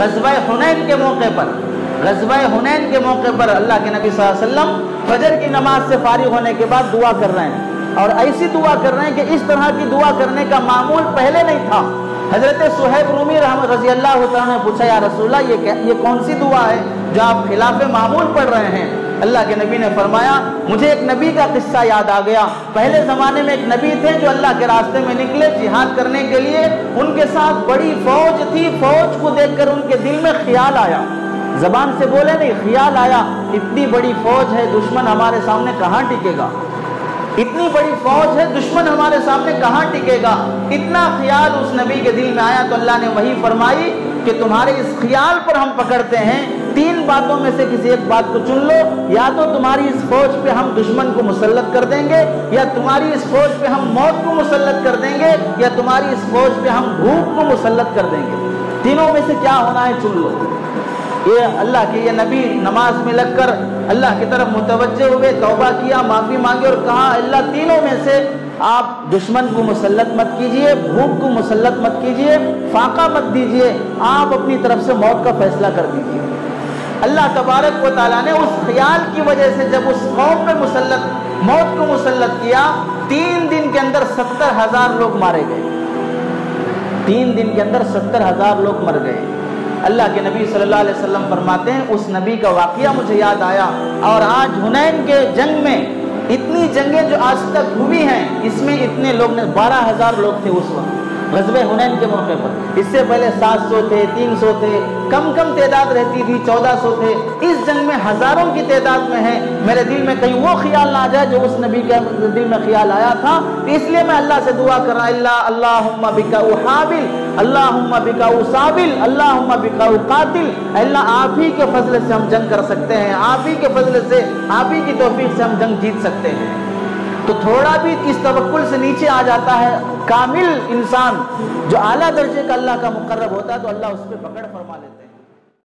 غزوہ حنین کے موقع پر، غزوہ حنین کے موقع پر اللہ کے نبی صلی اللہ علیہ وسلم فجر کی نماز سے فارغ ہونے کے بعد دعا کر رہے ہیں، اور ایسی دعا کر رہے ہیں کہ اس طرح کی دعا کرنے کا معمول پہلے نہیں تھا۔ حضرت صہیب رومی رضی اللہ عنہ نے پوچھا یا رسول اللہ یہ کون سی دعا ہے جو آپ خلاف معمول پڑھ رہے ہیں؟ اللہ کے نبی نے فرمایا مجھے ایک نبی کا قصہ یاد آ گیا۔ پہلے زمانے میں ایک نبی تھے جو اللہ کے راستے میں نکلے جہاد کرنے کے لیے، ان کے ساتھ بڑی فوج تھی، فوج کو دیکھ کر ان کے دل میں خیال آیا، زبان سے بولے نہیں، خیال آیا اتنی بڑی فوج ہے، دشمن ہمارے سامنے کہاں ٹکے گا، اتنی بڑی فوج ہے، دشمن ہمارے سامنے کہاں ٹکے گا۔ اتنا خیال اس نبی کے دل میں آیا تو اللہ نے وہی فرمائی کہ تمہارے اس خیال پر ہم پکڑتے ہیں، تین باتوں میں سے کسی ایک بات کو چن لو، یا تو تمہاری اس فوج پہ ہم دشمن کو مسلط کر دیں گے، یا تمہاری اس فوج پہ ہم موت کو مسلط کر دیں گے، یا تمہاری اس فوج پہ ہم بھوک کو مسلط کر دیں گے، تینوں میں سے کیا ہونا ہے چن لو۔ یہ اللہ کے یہ نبی نماز میں لگ کر اللہ کی طرف متوجہ ہوئے، توبہ کیا، معافی مانگی اور کہا اللہ تینوں میں سے آپ دشمن کو مسلط مت کیجئے، بھوک کو مسلط مت کیجئے، فاقہ مت دیجئے، آپ اپنی طرف سے موت کا فیصلہ کر دیجئے۔ اللہ تبارک و تعالیٰ نے اس خیال کی وجہ سے جب اس قوم پہ موت کو مسلط کیا، 3 دن کے اندر 70,000 لوگ مارے گئے، 3 دن کے اندر 70,000 لوگ مر گئے۔ اللہ کے نبی صلی اللہ علیہ وسلم فرماتے ہیں اس نبی کا واقعہ مجھے یاد آیا، اور آج حنین کے جنگ میں اتنی جنگیں جو آج تک ہوئی ہیں اس میں اتنے لوگ 12,000 لوگ تھے اس وقت غزوہ حنین کے موقع پر، اس سے پہلے 700 تھے، 300 تھے، کم تعداد رہتی تھی، 1400 تھے، اس جنگ میں ہزاروں کی تعداد میں ہیں۔ میرے دل میں کہیں وہ خیال نہ آ جائے جو اس نبی کے دل میں خیال آیا تھا، اس لیے میں اللہ سے دعا کر رہا اللہم بک احابل، اللہم بک اصابل، اللہم بک اقاتل، اللہ آپ ہی کے فضل سے ہم جنگ کر سکتے ہیں، آپ ہی کے فضل سے، آپ ہی کی توفیق سے ہم جنگ جیت سکتے ہیں۔ تو تھوڑا بھی اس توکل سے نیچے آ جاتا ہے کامل انسان جو اعلیٰ درجے کا اللہ کا مقرب ہوتا ہے تو اللہ اس پہ پکڑ فرماتا ہے۔